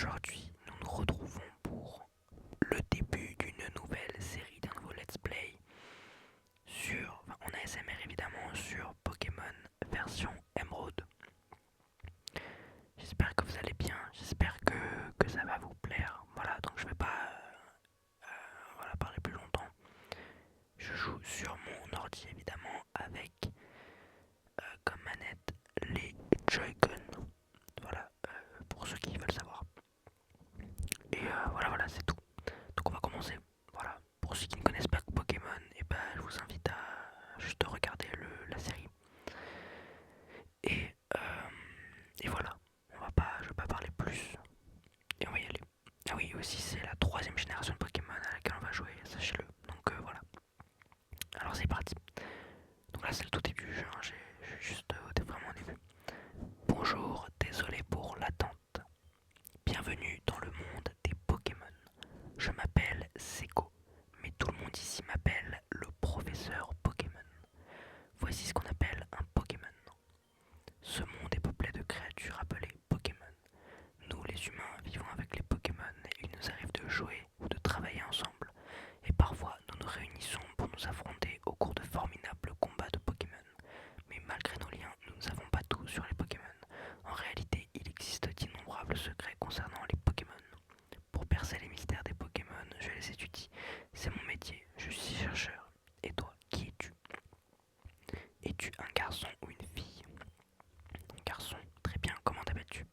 Aujourd'hui, nous nous retrouvons pour le début d'une nouvelle série, d'un nouveau let's play en ASMR évidemment, sur Pokémon version Emerald. J'espère que vous allez bien, j'espère que ça va vous plaire. Voilà, donc je vais pas parler plus longtemps. Je joue sur mon ordi évidemment avec comme manette les Joy-Con. Voilà, pour ceux qui veulent savoir. Et voilà, c'est tout. Donc on va commencer. Voilà, pour ceux qui ne connaissent pas Pokémon, et ben, je vous invite à juste regarder la série. Et, voilà, je vais pas parler plus. Et on va y aller. Ah oui, aussi c'est la troisième génération de Pokémon à laquelle on va jouer, sachez-le. Donc voilà. Alors c'est parti. Donc là c'est le tout début du jeu, hein. J'ai juste vraiment au début. Bonjour, désolé pour l'attente. Bienvenue dans le monde des Pokémon. Je m'appelle Seko, mais tout le monde ici m'appelle le professeur Pokémon. Voici ce qu'on appelle un Pokémon. Ce monde est peuplé de créatures appelées Pokémon. Nous, les humains, vivons avec les Pokémon et il nous arrive de jouer ou de travailler ensemble. Et parfois, nous nous réunissons pour nous affronter au cours de formidables combats de Pokémon. Mais malgré nos liens, nous ne savons pas tout sur les Pokémon. En réalité, il existe d'innombrables secrets concernant les Pokémon. Pour percer les mystères des Pokémon, je les étudie. C'est mon métier, je suis chercheur. Et toi, qui es-tu? Es-tu un garçon ou une fille? Un garçon, très bien, comment t'appelles-tu?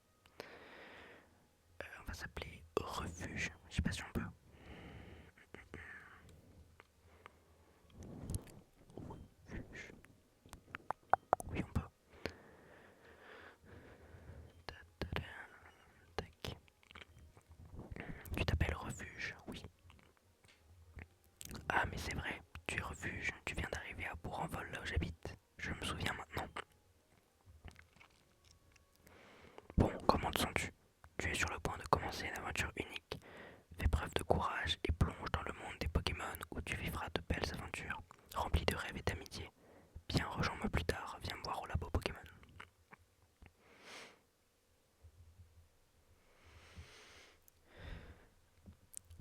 On va s'appeler Refuge, je sais pas si on peut. Refuge. Oui, on peut. Tac. Tu t'appelles Refuge, oui. Ah, mais c'est vrai, tu es Refuge, tu viens d'arriver à Bourg-en-Vol, là où j'habite. Je me souviens maintenant. Bon, comment te sens-tu? Tu es sur le point de commencer une aventure unique. Fais preuve de courage et plonge dans le monde des Pokémon où tu vivras de belles aventures, remplies de rêves et d'amitié. Bien, rejoins-moi plus tard, viens me voir au labo Pokémon.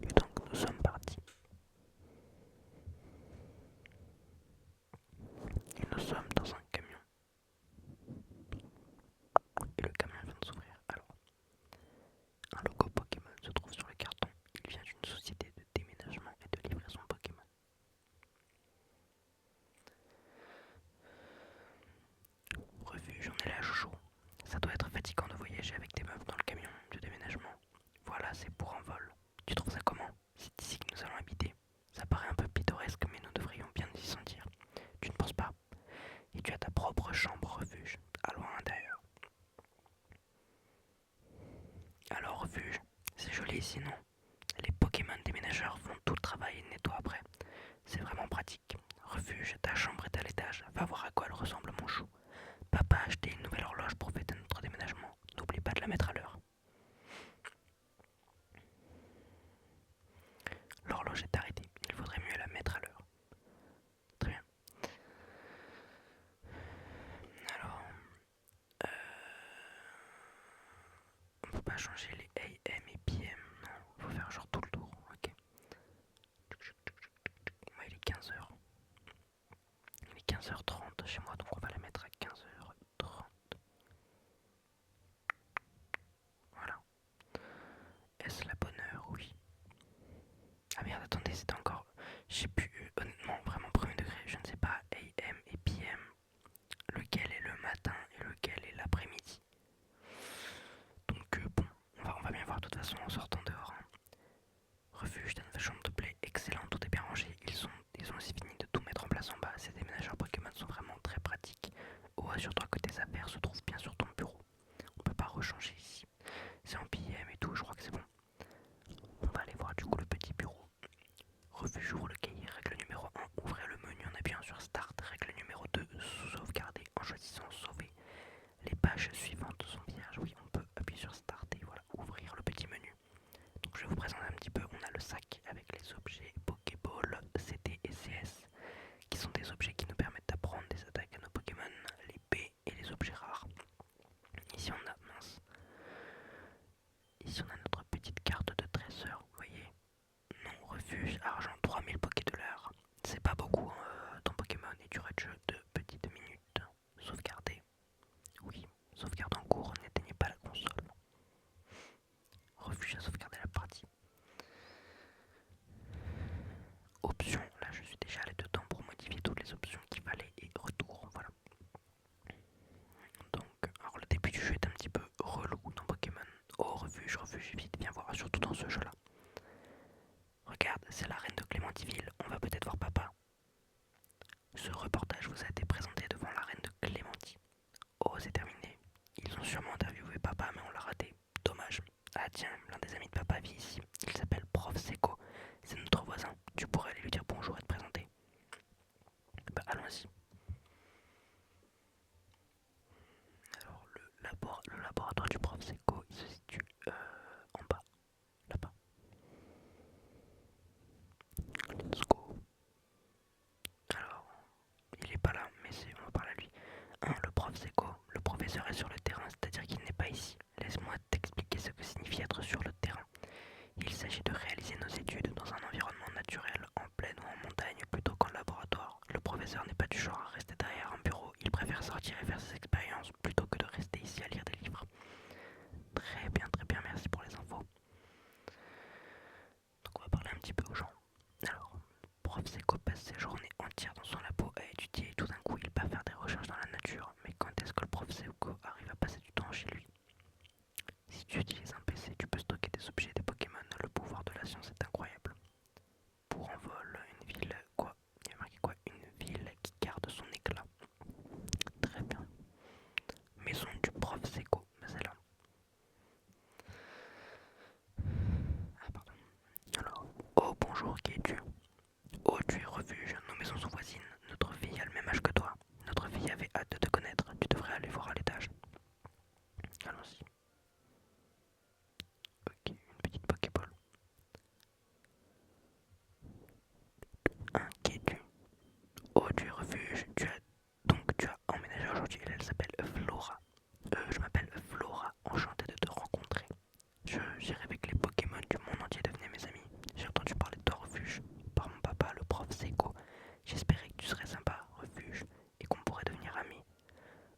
Et donc nous sommes partis. Et nous sommes dans un camion. Et le camion vient de s'ouvrir. Alors, un logo Pokémon se trouve sur le carton. Il vient d'une société de déménagement et de livraison Pokémon. Refuge, on est là, chouchou. Ça doit être fatigant de voyager avec des meufs dans le camion de déménagement. Voilà, c'est pour un vol. Tu trouves ça comment? C'est ici que nous allons habiter. Ça paraît un peu pittoresque, mais nous devrions bien nous y sentir. Tu ne penses pas? Et tu as ta propre chambre refuge, à loin d'ailleurs. Alors refuge, c'est joli ici, non? Les Pokémon déménageurs font tout le travail et nettoient après. C'est vraiment pratique. Refuge, ta chambre est à l'étage. Va voir à quoi elle ressemble, mon chou. Papa a acheté une nouvelle horloge pour fêter notre déménagement. N'oublie pas de la mettre à l'heure. L'horloge est arrêtée. Il faudrait mieux la mettre à l'heure. Très bien. Alors, on peut pas changer les AM et PM. Non, faut faire genre tout le tour. Ok. Ouais, il est 15h. Il est 15h30 chez moi, donc on va la mettre à 15h30. Voilà. Est-ce la bonne heure? Oui. Ah merde, attendez, c'était encore. J'ai pu, honnêtement, vraiment premier degré, je ne sais pas AM et PM, lequel est le matin et lequel est l'après-midi. Donc bon, on va bien voir de toute façon en sortant dehors, hein. Refuge, ta nouvelle chambre te plaît, excellent, tout est bien rangé. Ils ont aussi fini de tout mettre en place en bas. Ces déménageurs Pokémon sont vraiment très pratiques. Oh, assure-toi que tes affaires se trouvent bien sur ton bureau. On peut pas rechanger ici. C'est en PM et tout, je crois que c'est bon. On va aller voir du coup le petit bureau. Refuge, ouvre le cahier, règle numéro 1, ouvrez le menu en appuyant sur Start. Règle numéro 2, sauvegarder en choisissant Sauver. Les pages suivantes sont vierges. Oui, on peut appuyer sur Start et voilà, ouvrir le petit menu. Donc je vais vous présenter un petit peu. On a le sac avec les objets Pokéball, CT et CS, qui sont des objets qui nous permettent d'apprendre des attaques à nos Pokémon, les B et les objets rares. Ici on a, mince, ici on a notre argent 3000 Pokédollars. C'est pas beaucoup dans Pokémon et durée de jeu de petites minutes. Sauvegarder. Oui, sauvegarde en cours, n'éteignez pas la console. Refuge à sauvegarder la partie. Options, là je suis déjà allé dedans pour modifier toutes les options qu'il fallait et retour, voilà. Donc, alors le début du jeu est un petit peu relou dans Pokémon. Oh, refuge, vite, viens voir, surtout dans ce jeu-là. Regarde, c'est la reine de Clémentiville, on va peut-être voir papa. Ce reportage vous a été présenté devant la reine de Clémentie. Oh, c'est terminé. Ils ont sûrement interviewé papa, mais on l'a raté. Dommage. Ah tiens, l'un des amis de papa vit ici. Il s'appelle Prof Seco. C'est notre voisin. Tu pourrais aller lui dire bonjour et te présenter. Bah allons-y. Alors le laboratoire du Prof Seco, il se situe en bas, là-bas. Let's go. Alors, il est pas là, mais on va parler à lui. Le prof Seco, le professeur est sur le terrain, c'est-à-dire qu'il n'est pas ici. Laisse-moi t'expliquer ce que signifie être sur le terrain. Il s'agit de réaliser nos études dans un environnement naturel, en plaine ou en montagne, plutôt qu'en laboratoire. Le professeur n'est pas du genre à rester derrière un bureau, il préfère sortir et faire ses expériences plutôt que de rester ici à lire des livres. Très bien, merci pour les infos. Donc on va parler un petit peu aux gens. Alors, Prof Seco passe ses journées entières dans son labo à étudier et tout d'un coup il part faire des recherches dans la nature. Mais quand est-ce que le Prof Seco arrive à passer du temps chez lui? Si tu utilises un PC, tu peux stocker des objets et des Pokémon. Le pouvoir de la science est incroyable. Pour en vol, une ville, quoi? Il y a marqué quoi? Une ville qui garde son éclat. Très bien. Maison du Prof Seco, c'est là. Ah pardon. Alors, oh bonjour, qui es-tu? Oh, tu es refuge, nos maisons sont voisines. Notre fille a le même âge que toi. Notre fille avait hâte de te connaître. Tu devrais aller voir à l'étage. Allons-y. Ok, une petite Pokéball. Qui es-tu? Oh, tu es refuge. Tu as emménagé aujourd'hui. Elle s'appelle Flora. Je m'appelle Flora. Enchantée de te rencontrer. J'irai avec les Pokémon du monde entier devenir mes amis. J'ai entendu parler de toi, refuge, par mon papa, le prof Seco. J'espérais que tu serais sympa, refuge, et qu'on pourrait devenir amis.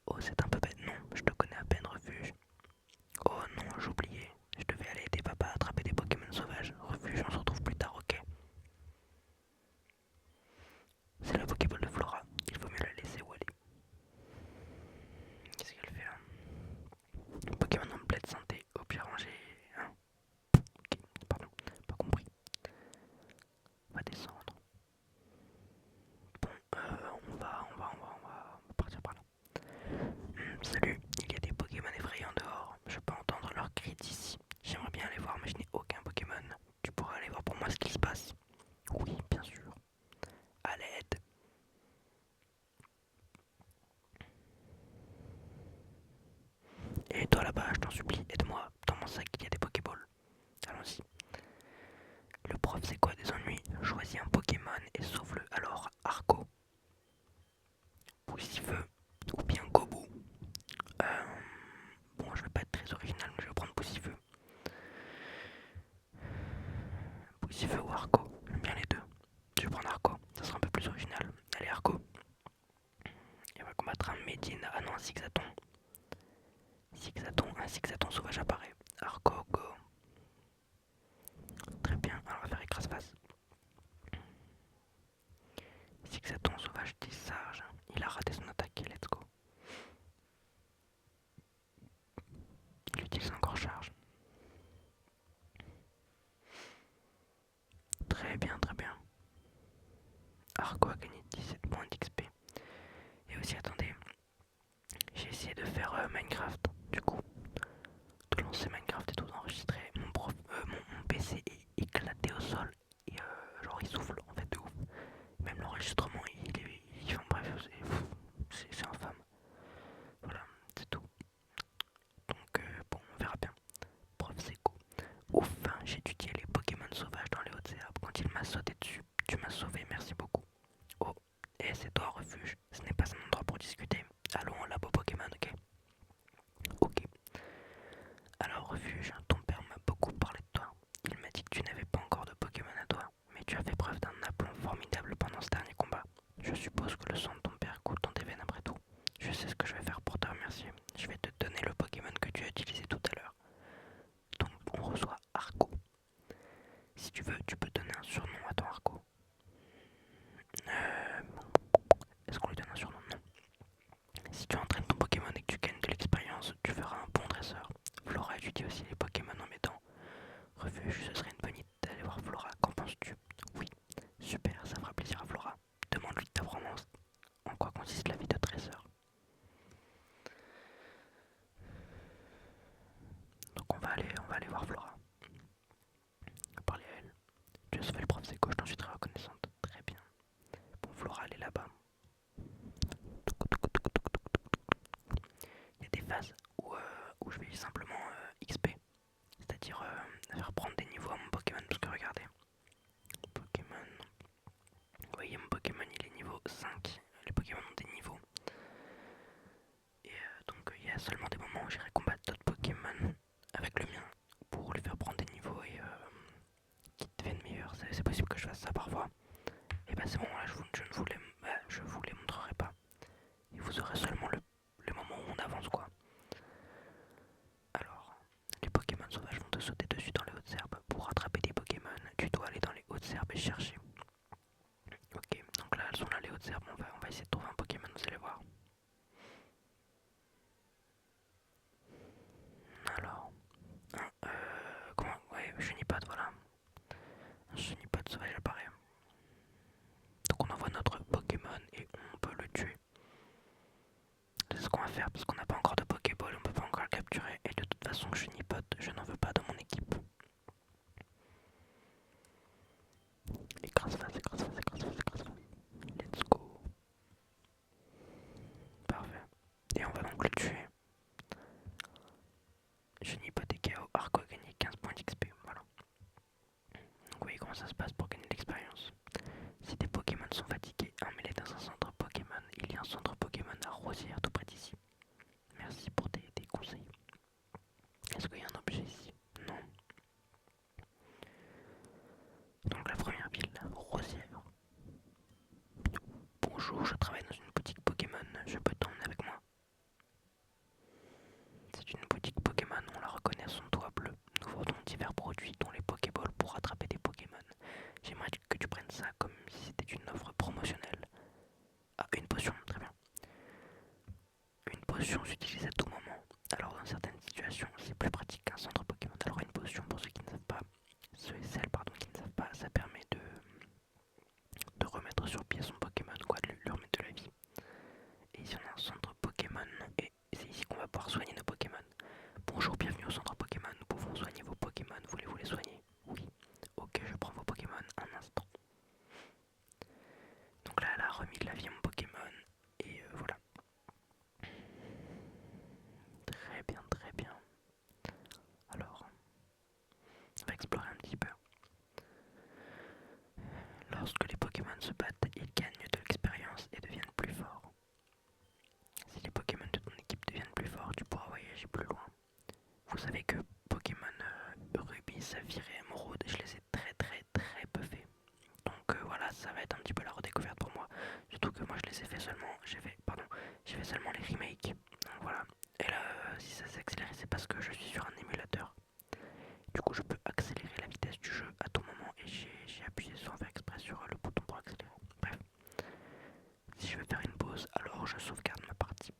Oh, c'est un peu bête, non, je te connais à peine, refuge. Oh non, j'oubliais. Je devais aller aider papa à attraper des Pokémon sauvages. Refuge, on se retrouve plus tard, ok? C'est la Pokéball de Flora. Il vaut mieux la laisser où elle est. Qu'est-ce qu'elle fait là? Pokémon en pleine santé, objet rangé. Hein? Ok, pardon, pas compris. On va descendre. Bon, on va partir par là. Salut, il y a des Pokémon effrayants dehors. Je peux entendre leurs cris d'ici. J'aimerais bien aller voir, mais je n'ai aucun Pokémon. Tu pourrais aller voir pour moi ce qu'il se passe? Oui, bien sûr. À l'aide. Et toi là-bas, je t'en supplie, aide-moi. Dans mon sac, il y a des Pokéballs. Allons-y. Le prof, c'est quoi des ennuis? Choisis un Pokémon et sauve-le. Alors, Arco, Poussifeu ou bien Gobu. Bon, je vais pas être très original, mais je vais prendre Poussifeu. Poussifeu ou Arco? J'aime bien les deux. Je vais prendre Arco, ça sera un peu plus original. Allez, Arco. Et on va combattre un Médine. Ah non, un Zigzaton. Un Zigzaton sauvage apparaît. Arco, go. Très bien, alors on va faire écrase-face. Zigzaton sauvage décharge. Il a raté son attaque, let's go. Il utilise encore charge. Très bien, très bien. Arco a gagné 17 points d'XP. Et aussi, attendez, j'ai essayé de faire Minecraft. Du coup, de lancer Minecraft et tout, d'enregistrer. Mon PC est éclaté au sol. Et genre, il souffle en fait de ouf. Même l'enregistrement, enfin, bref, c'est infâme. Voilà, c'est tout. Donc, bon, on verra bien. Prof, c'est cool. Ouf, j'ai étudié les Pokémon sauvages dans les hautes herbes. Quand il m'a sauté dessus, tu m'as sauvé, merci beaucoup. Oh, et c'est toi, refuge. Ce n'est pas un endroit pour discuter. Allons au labo Pokémon, ok? Ok. Alors, refuge, ton père m'a beaucoup parlé de toi. Il m'a dit que tu n'avais pas encore de Pokémon à toi, mais tu as fait preuve possible que je fasse ça parfois. Et bah c'est bon, là je vous les montrerai pas. Et vous aurez seulement le moment où on avance quoi. Alors, les Pokémon sauvages vont te sauter dessus dans les hautes herbes. Pour attraper des Pokémon, tu dois aller dans les hautes herbes et chercher. Ok, donc là elles sont là les hautes herbes, on va essayer de trouver un Pokémon, vous allez voir. Alors, comment, ouais, Chunipod, voilà. Un Chunipod sauvage apparaît. Donc on envoie notre Pokémon et on peut le tuer. C'est ce qu'on va faire parce qu'on n'a pas encore de Pokéball, on peut pas encore le capturer. Et de toute façon, Chunipod, je n'en veux pas dans mon équipe. Écrase-face, écrase-face, écrase-face, écrase-face. Let's go. Parfait. Et on va donc le tuer. Chunipod et KO, Arco a gagné 15 points d'XP. Voilà. Donc vous voyez comment ça se passe pour gagner de l'expérience. Si des Pokémon sont fatigués, emmène-les dans un centre Pokémon. Il y a un centre Pokémon à Rosière tout près d'ici. Merci pour tes conseils. Est-ce qu'il y a un objet ici? Non. Donc la première ville, Rosière. Bonjour, je travaille dans une boutique Pokémon. Je peux t'emmener avec moi? C'est une boutique Pokémon, on la reconnaît à son toit bleu. Nous vendons divers produits dont les Pokéballs pour attraper des Pokémon. J'aimerais que tu prennes ça comme si c'était une offre promotionnelle. Ah, une potion, très bien. Une potion s'utilise à tout moment. Alors dans certaines situations, c'est plus pratique qu'un centre Pokémon. Alors une potion, pour ceux qui ne savent pas, ceux et celles pardon, qui ne savent pas, ça permet de remettre sur pied son Pokémon, quoi, de lui remettre de la vie. Et ici on a un centre Pokémon, et c'est ici qu'on va pouvoir soigner nos Pokémon. Bonjour, bienvenue au centre Pokémon, nous pouvons soigner vos Pokémon, voulez-vous les soigner? Oui. Ok, je prends vos Pokémon un instant. Donc là elle a remis de la vie à mon Pokémon, et voilà. Très bien, très bien. Alors, on va explorer un petit peu. Lorsque les Pokémon se battent, ils gagnent de l'expérience et deviennent plus forts. Si les Pokémon de ton équipe deviennent plus forts, tu pourras voyager plus loin. Vous savez que Pokémon Ruby, Saphir et Émeraude, je les ai très peu fait. Donc voilà, ça va être un petit peu la redécouverte pour moi. Surtout que moi je les ai fait seulement, j'ai fait seulement les remakes. Donc voilà. Et là, si ça s'est accéléré, c'est parce que je suis sur un émulateur. Du coup, je peux accélérer la vitesse du jeu à tout moment et j'ai appuyé sans faire exprès sur le bouton pour accélérer. Bref, si je veux faire une pause, alors je sauvegarde ma partie.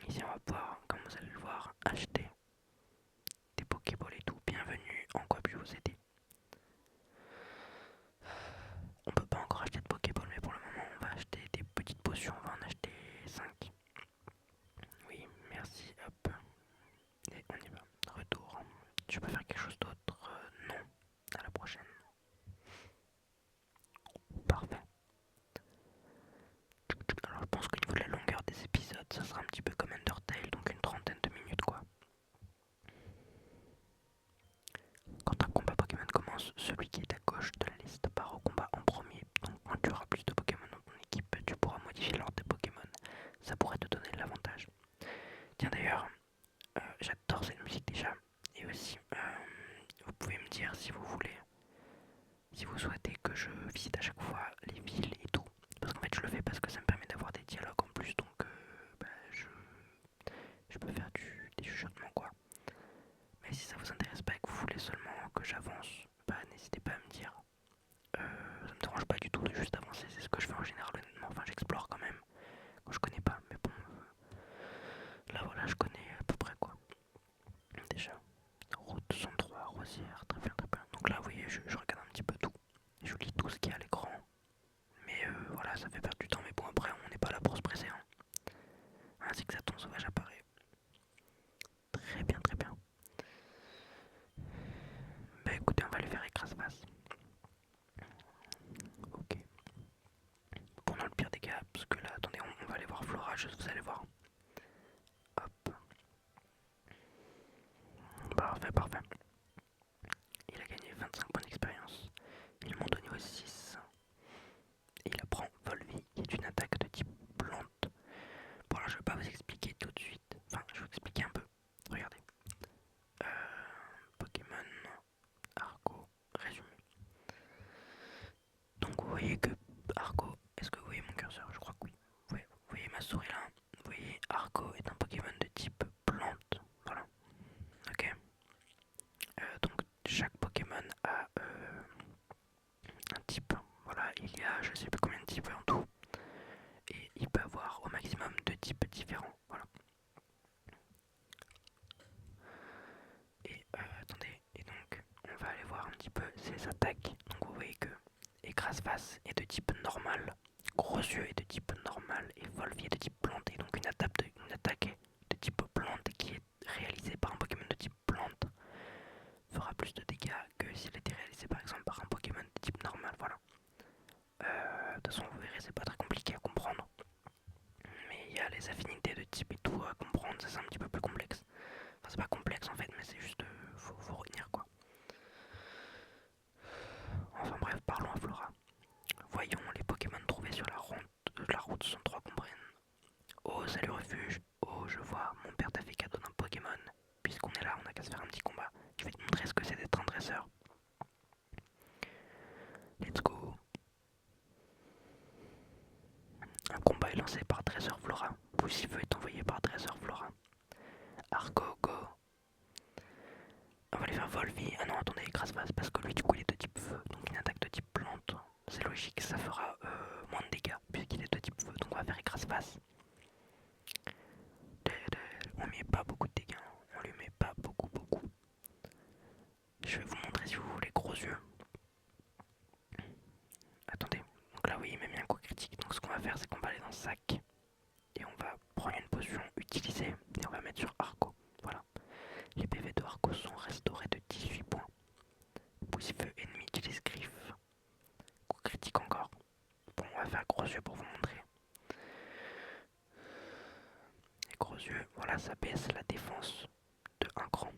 Ici, on va pouvoir, comme vous allez le voir, acheter des Pokéballs et tout. Bienvenue, en quoi puis-je vous aider? On peut pas encore acheter de Pokéballs, mais pour le moment, on va acheter des petites potions. On va en acheter 5. Oui, merci, hop. Et on y va. Retour. Je peux faire quelque chose d'autre? Non. À la prochaine. Parfait. Alors je pense qu'au niveau de la longueur des épisodes, ça sera un petit peu comme Undertale, donc une trentaine de minutes quoi. Quand un combat Pokémon commence, celui qui est à gauche de la liste part au combat en premier. Donc quand tu auras plus de Pokémon dans ton équipe, tu pourras modifier l'ordre des Pokémon. Ça pourrait te donner de l'avantage. Tiens d'ailleurs, j'adore cette musique déjà. Et aussi, vous pouvez me dire si vous voulez, si vous souhaitez que je visite à chaque fois les villes et tout. Parce qu'en fait je le fais parce que ça me permet d'avoir des dialogues en plus, donc je peux faire des chuchotements quoi. Mais si ça vous intéresse pas et que vous voulez seulement que j'avance, bah n'hésitez pas à me dire. Ça me dérange pas du tout de juste avancer, c'est ce que je fais en général honnêtement. Enfin j'explore quand même quand je connais pas, mais bon, là voilà je connais à peu près quoi. Déjà, route 103, Rosière, très bien très bien. Donc là vous voyez je regarde un petit peu tout, je lis tout ce qui est à l'écran. Mais voilà, ça fait perdre du temps, mais bon après on n'est pas là pour se presser. Hein. Un zigzaton sauvage apparaît. Très bien, très bien. Bah écoutez, on va lui faire écrase-face. Ok. Bon, dans le pire des cas, parce que là, attendez, on va aller voir Flora, juste vous allez voir. Hop. Parfait, parfait. Il a gagné 25 points d'expérience. Il monte au niveau 6. Et il apprend Volvi, qui est une attaque de type plante. Bon, alors je vais pas vous expliquer tout de suite. Enfin, je vais vous expliquer un peu. Regardez. Pokémon Arco résumé. voyez que Arco, est-ce que vous voyez mon curseur? Je crois que oui. Vous voyez ma souris là? Vous voyez, Arco est un Pokémon de type plante. Voilà. Ok. Donc chaque Pokémon a un type. Voilà, il y a je sais plus combien de types en tout. Et il peut avoir au maximum deux types différents. Voilà. Et attendez, et donc on va aller voir un petit peu ses attaques. Donc vous voyez que écrase-face est de type normal, gros yeux est de type normal et Volvi est de type plante. Et donc une attaque de type plante qui est réalisée par un Pokémon de type plante fera plus de dégâts que s'il était réalisé par exemple par un Pokémon de type normal. Voilà. De toute façon vous verrez, c'est pas très compliqué à comprendre. Mais il y a les affinités de type et tout à comprendre, ça c'est un petit peu plus complexe. Enfin c'est pas complexe en fait, mais c'est juste faut retenir quoi. Enfin bref, parlons à Flora. Voyons les Pokémon trouvés sur la route 103 comprennent. Oh salut refuge, oh je vois, mon père t'a fait cadeau d'un Pokémon. Puisqu'on est là, on a qu'à se faire un petit combat. Je vais te montrer ce que c'est d'être un dresseur. Let's go. Un combat est lancé par Dresseur Flora. Poussifeu est envoyé par Dresseur Flora. Arco, go. On va aller faire Volvi. Ah non, attendez, écrase-face parce que lui du coup il est de type feu. Donc une attaque de type plante. C'est logique, ça fera moins de dégâts puisqu'il est de type feu. Donc on va faire écrase-face. On lui met pas beaucoup de dégâts. On lui met pas beaucoup. Je vais vous montrer si vous voulez gros yeux. Attendez. Donc là oui, il m'a mis un coup critique. Donc ce qu'on va faire c'est qu'on va aller dans le sac. Et on va prendre une potion utilisée. Et on va mettre sur Arco. Voilà. Les PV de Arco sont restaurés de 18 points. Poussifeu ennemi utilise griffe. Coup critique encore. Bon, on va faire gros yeux pour vous montrer. Et gros yeux, voilà, ça baisse la défense de 1 cran.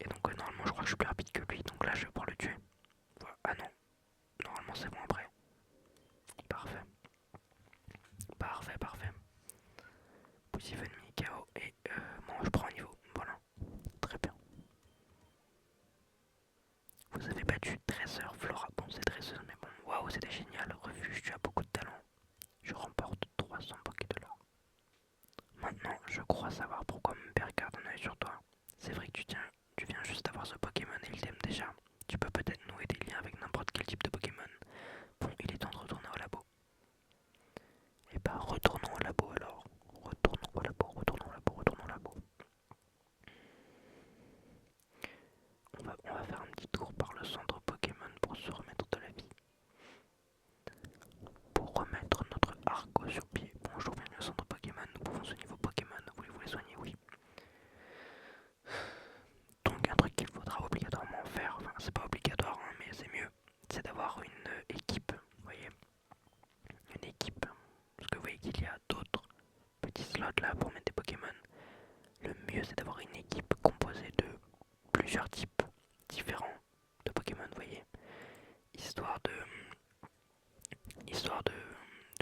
Et donc normalement je crois que je suis plus rapide que lui. Donc là je vais pouvoir le tuer. Voilà. Ah non, normalement c'est bon après. Parfait. Parfait. Poussifeu ennemi KO. Et bon, je prends un niveau. Voilà. Très bien. Vous avez battu Dresseur Flora. Bon, c'est dresseuse, mais bon, waouh, c'était génial. Refuge, tu as beaucoup de talent. Je remporte 300 bouquets de l'or. Maintenant, je crois savoir pourquoi mon père garde un œil sur toi. C'est vrai que tu viens juste d'avoir ce Pokémon et il t'aime déjà. Tu peux peut-être nouer des liens avec n'importe quel type de Pokémon. Bon, il est temps de retourner au labo. Et bah, retournons au labo alors. Retournons au labo. On va faire un petit tour par le centre Pokémon pour se remettre de la vie. Pour remettre notre Arco sur pied. Bonjour, bienvenue au centre Pokémon. Nous pouvons soigner vos Pokémon. Voulez-vous les soigner? Oui. Donc un truc qu'il faudra obligatoirement faire, enfin c'est pas obligatoire hein, mais c'est mieux, c'est d'avoir une équipe, vous voyez, une équipe. Parce que vous voyez qu'il y a d'autres petits slots là pour mettre des Pokémon. Le mieux c'est d'avoir une équipe composée de plusieurs types différents de Pokémon, vous voyez, histoire de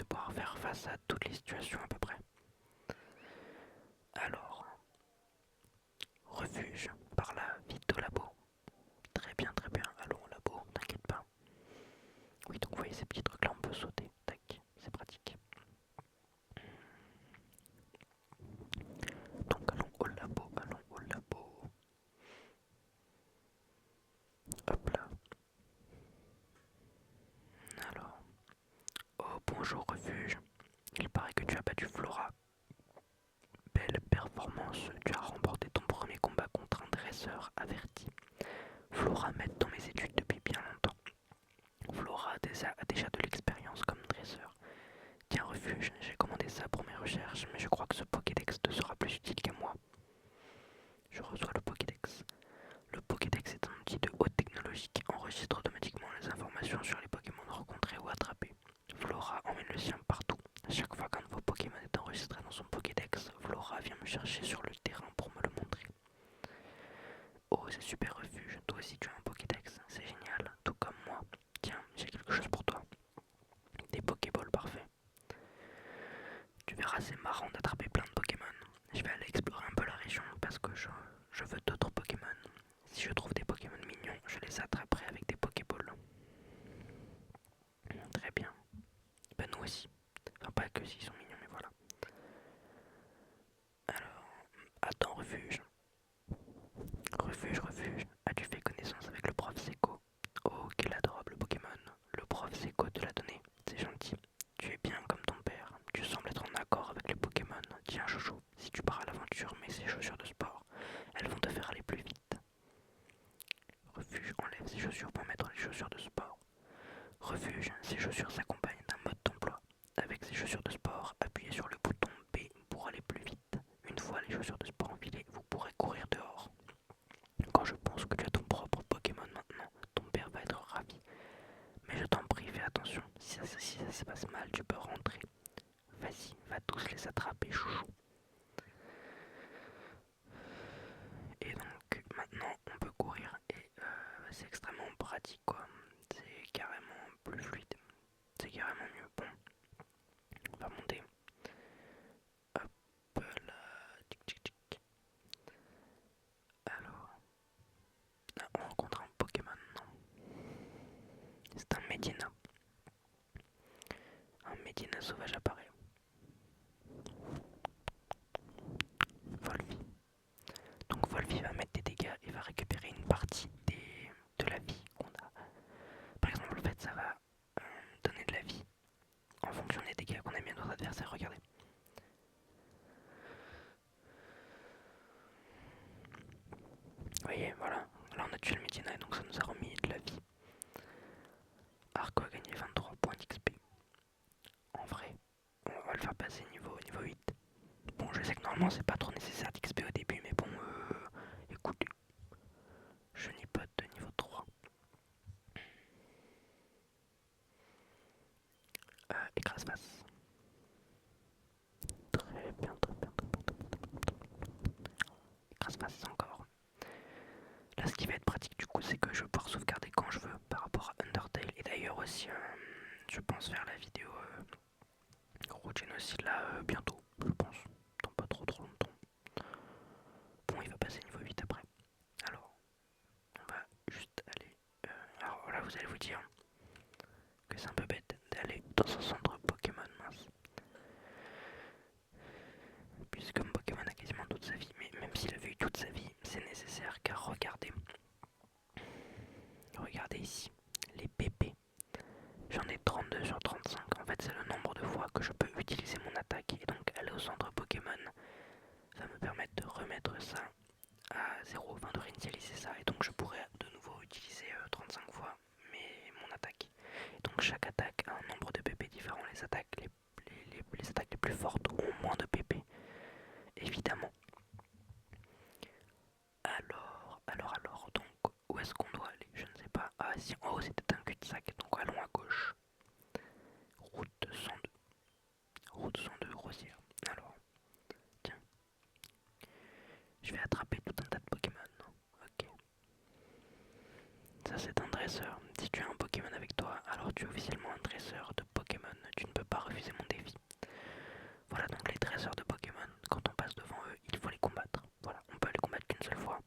pouvoir faire face à toutes les situations à peu près. Alors, refuge, par là, vite au labo. Très bien, allons au labo, t'inquiète pas. Oui, donc vous voyez ces petits trucs là, on peut sauter, tac, c'est pratique. Donc allons au labo. Hop là. Alors, oh bonjour refuge, il paraît que tu as battu Flora. Belle performance, tu as remporté ton premier combat contre un dresseur averti. Flora m'aide dans mes études depuis bien longtemps. Flora a déjà de l'expérience comme dresseur. Tiens refuge, j'ai commandé ça pour mes recherches, mais je crois que ce Pokédex te sera plus utile qu'à moi. Je reçois le Pokédex. Le Pokédex est un outil de haute technologie qui enregistre automatiquement les informations sur les Pokémon rencontrés ou attrapés. Flora emmène le sien partout. À chaque fois qu'un nouveau Pokémon est enregistré dans son Pokédex, Flora vient me chercher sur le terrain pour me le montrer. Oh, c'est super refuge. Toi aussi tu as un Pokédex. C'est génial, tout comme moi. Tiens, j'ai quelque chose pour toi. Des Pokéballs parfaits. Tu verras, c'est marrant d'attraper plein de Pokémon. Je vais aller explorer un peu la région parce que je veux d'autres Pokémon. Si je trouve des Pokémon mignons, je les attraperai avec des Pokéballs. chaussures de sport. Refuge, ces chaussures s'accompagnent d'un mode d'emploi. Avec ces chaussures de sport, appuyez sur le bouton B pour aller plus vite. Une fois les chaussures de sport enfilées, vous pourrez courir dehors. Quand je pense que tu as ton propre Pokémon maintenant, ton père va être ravi. Mais je t'en prie, fais attention, si ça se passe mal, tu peux rentrer. Vas-y, va tous les attraper, chouchou. Et donc maintenant on peut courir et c'est extrêmement pratique quoi. C'est carrément plus fluide. C'est carrément mieux. Bon, on va monter. Hop là. Tic tic tic. Alors. Là, on rencontre un Pokémon, non. C'est un Medina. Un Medina sauvage apparaît. Volvi. Donc Volvi va mettre des dégâts et va récupérer une partie de la vie qu'on a. Par exemple, en fait, ça va donner de la vie en fonction des dégâts qu'on a mis à notre adversaire. Regardez. Vous voyez, voilà. Là, on a tué le Medina et donc ça nous a remis de la vie. Arco a gagné 23 points d'XP. En vrai, on va le faire passer niveau 8. Bon, je sais que normalement c'est pas trop nécessaire d'XP au début, mais bon, écoutez, je n'y pas de niveau 3. Écrase face. Très bien, très bien, très bien, très bien. Écrase face encore. Là, ce qui va être pratique du coup, c'est que je vais pouvoir sauvegarder quand je veux par rapport à Undertale. Et d'ailleurs aussi, je pense faire la vidéo Rouge Génocide là bientôt, je pense. Dans pas trop longtemps. Bon, il va passer niveau 8 après. Alors, on va juste aller. Alors là, vous allez vous dire que c'est un peu bête d'aller dans un centre Pokémon, mince. Puisque mon Pokémon a quasiment toute sa vie, mais même s'il avait eu toute sa vie, c'est nécessaire car regardez. Regardez ici, les PP. J'en ai 32 sur 35. En fait, c'est le nombre de fois que je peux utiliser mon attaque. Et donc, aller au centre Pokémon va me permettre de remettre ça à 0, enfin de réinitialiser ça. Et donc, je pourrais de nouveau utiliser 35 fois mon attaque. Et donc, chaque attaque a un nombre de PP différent. Les attaques les plus fortes ont moins de PP, évidemment. Alors, donc, où est-ce qu'on doit aller? Je ne sais pas. Ah, si en haut c'était un cul-de-sac, donc allons à gauche. Route 102. Route 102, Rosière. Alors, tiens. Je vais attraper tout un tas de Pokémon. Ok. Ça, c'est un dresseur. Si tu as un Pokémon avec toi, alors tu es officiellement un dresseur de Pokémon. Tu ne peux pas refuser mon défi. Voilà donc les dresseurs de Pokémon. Quand on passe devant eux, il faut les combattre. Voilà, on peut les combattre qu'une seule fois.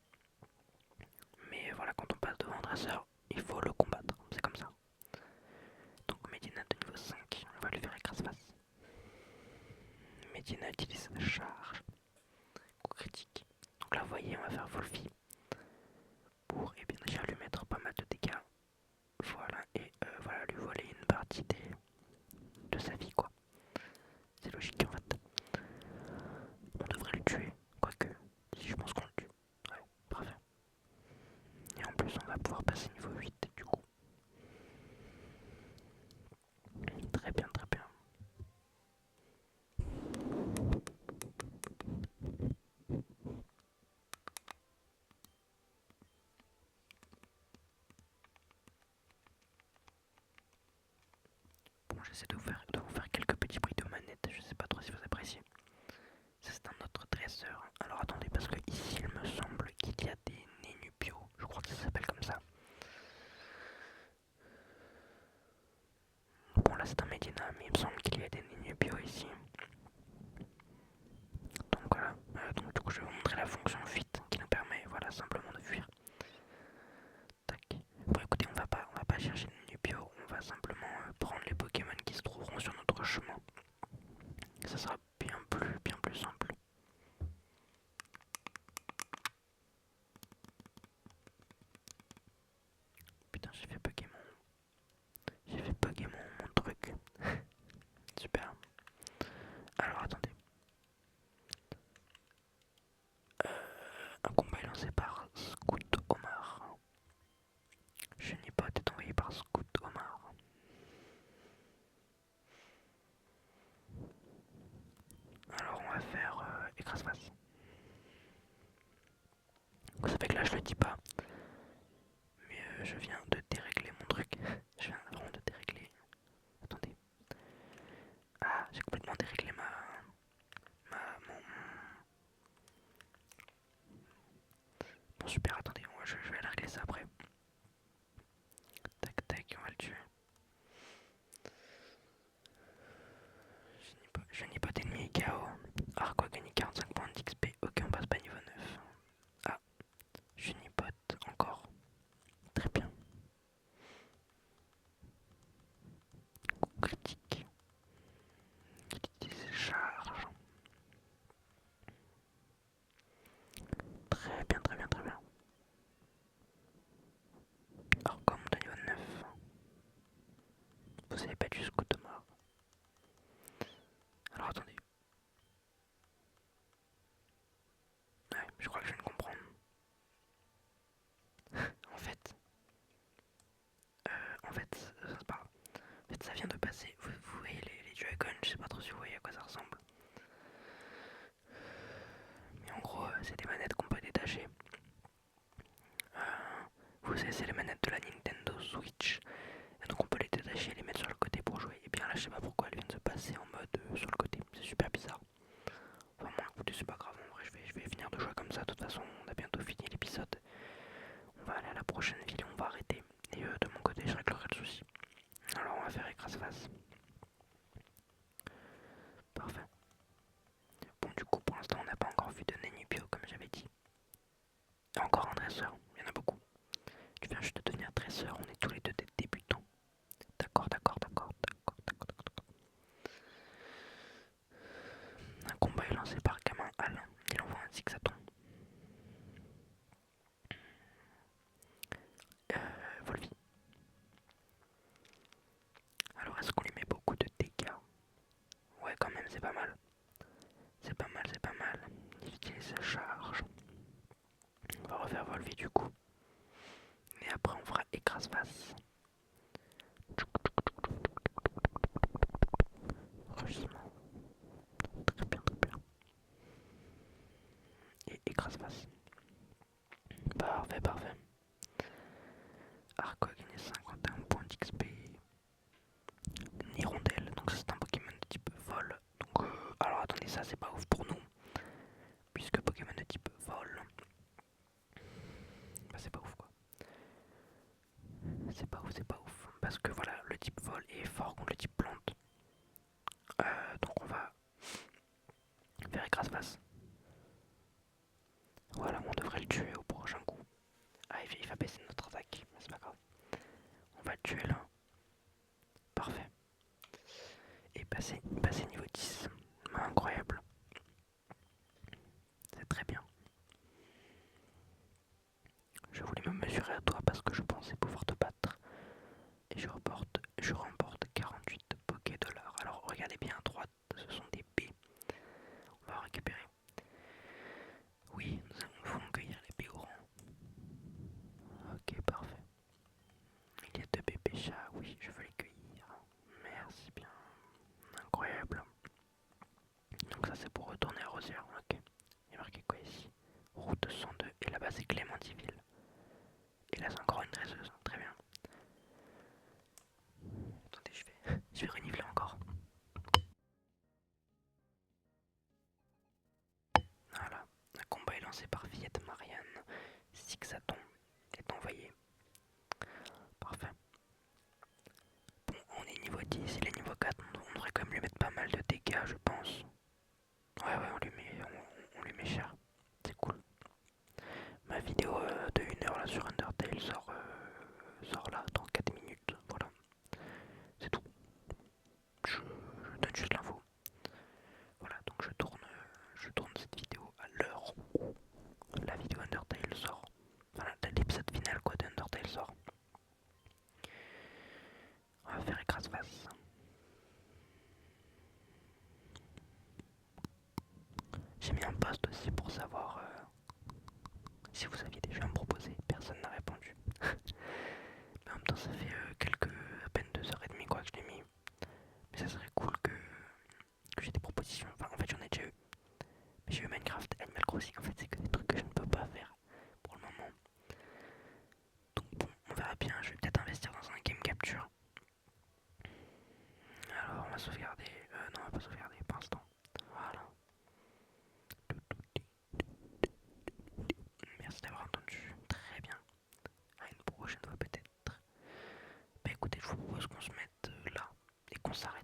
Mais voilà, quand on passe devant un dresseur, il faut le combattre. C'est comme ça. Donc Medina de niveau 5, on va lui faire écrase-face. Medina utilise sa charge. Coup critique. Donc là, vous voyez, on va faire Volvi pour bien déjà lui mettre pas mal de dégâts. Voilà, et voilà, lui voler une partie de sa vie, quoi. C'est logique en fait. On devrait le tuer, quoique, si je pense qu'on le tue. Ouais, parfait. Et en plus, on va pouvoir passer niveau 8 du coup. Très bien, très bien. Bon, j'essaie de vous faire quelques petits bruits de manette, je sais pas trop si vous appréciez. Ça, c'est un autre dresseur. Alors attendez, parce que ici, il me semble qu'il y a des Nénubios. Je crois que ça s'appelle comme ça. Bon, là, c'est un Medina, mais il me semble qu'il y a des Nénubios ici. Donc voilà, donc du coup, je vais vous montrer la fonction fuite qui nous permet, voilà, simplement de fuir. Tac. Bon, écoutez, on va pas chercher les Nénubios, on va simplement prendre les Pokémon qui se trouveront sur notre chemin. Ça sera bien plus simple. Putain, j'ai fait bugger mon truc. Super. Alors attendez. Un combat est lancé par Scout Omar. Je n'ai pas été envoyé je le dis pas, mais je viens de dérégler mon truc. Je viens vraiment de dérégler. Attendez. Ah, j'ai complètement déréglé ma mon... Bon super, attendez, je vais aller régler ça après. Tac tac, on va le tuer. Je n'ai pas d'ennemi KO. Arco a gagné 45 points d'XP. Ok, on passe pas niveau 9. Ah, je n'y pote encore. Très bien. Coup critique. Qui utilise charge. Très bien, très bien, très bien. Arco monte à niveau 9. Vous savez pas du scout mort. Alors attendez. Ouais, je crois que je viens de comprendre. En fait, c'est pas grave. En fait, ça vient de passer. Vous voyez les Joy-Con, je sais pas trop si vous voyez à quoi ça ressemble. Mais en gros, c'est des manettes qu'on peut détacher. Vous savez, c'est les manettes de la Nintendo Switch. Et donc on peut les détacher et les mettre sur le côté pour jouer. Et bien là, je sais pas pourquoi elles viennent de se passer en mode sur le côté. C'est super bizarre. Enfin, bon, écoutez, c'est pas grave. En vrai, je vais finir de jouer comme ça. De toute façon, on a bientôt fini l'épisode. On va aller à la prochaine ville et on va arrêter. Et de mon côté, je réglerai le souci. Alors, on va faire écrase-face. Parfait. Bon, du coup, pour l'instant, on n'a pas encore vu de Nenupio, comme j'avais dit. Et encore un dresseur. Il y en a beaucoup. Tu viens juste de devenir dresseur. On est tous les deux des débutants. D'accord, d'accord, d'accord, d'accord, d'accord, d'accord. Un combat est lancé par Gamin Alain. Il envoie un zigzaton. Volvi. Alors, est-ce qu'on lui met beaucoup de dégâts? Ouais, quand même, c'est pas mal. C'est pas mal, c'est pas mal. Il utilise sa charge. On va refaire Volvi du coup. Et après, on fera écrase-face. Rugissement. Très bien, très bien. Et écrase-face. Parfait, parfait. Arco a gagné 51 points d'XP. Nirondelle, donc ça c'est un Pokémon de type vol. Donc alors attendez, ça c'est pas ouf pour nous. Puisque Pokémon de type vol, bah c'est pas ouf quoi. C'est pas ouf, c'est pas ouf. Parce que voilà, le type vol est fort contre le type plante. Donc on va faire écrase-face. Voilà, on devrait le tuer au prochain coup. Ah, il va baisser notre attaque, mais c'est pas grave. On va le tuer là. Parfait. Et passer niveau 10. Incroyable. C'est très bien. Je voulais me mesurer à toi parce que je pensais pouvoir te battre. Et je remporte 48 Poké dollars. Alors regardez bien à droite, ce sont des B. On va récupérer. Oui, nous allons cueillir les B au rang. Ok, parfait. Il y a deux bébés chats, oui, je veux les cueillir. Merci bien. Incroyable. Donc ça c'est pour retourner à Rosière, ok. Il y a marqué quoi ici? Route 102, et là-bas c'est Clémentiville. Et là c'est encore une dresseuse, très bien. Attendez, je vais renifler encore. Voilà, un combat est lancé par Fillette Marianne. Zigzaton est envoyé. Parfait. Bon, on est niveau 10, il est niveau 4, on devrait quand même lui mettre pas mal de dégâts, je pense. Ouais, on lui met cher. C'est cool. Ma vidéo de 1 heure là sur Undertale sort là dans 4 minutes. Voilà, c'est tout. Je donne juste l'info. Voilà, donc je tourne cette vidéo à l'heure où la vidéo Undertale sort. Voilà, l'épisode final quoi d'Undertale sort. On va faire écrase-face. J'ai mis un post aussi pour savoir si vous aviez des jeux à me proposer. Personne n'a répondu. Mais en même temps, ça fait à peine 2h30 quoi que je l'ai mis. Mais ça serait cool que j'ai des propositions. Enfin, en fait, j'en ai déjà eu. Mais j'ai eu Minecraft, Animal Crossing. En fait, c'est que des trucs que je ne peux pas faire pour le moment. écoutez, je vous propose qu'on se mette là et qu'on s'arrête.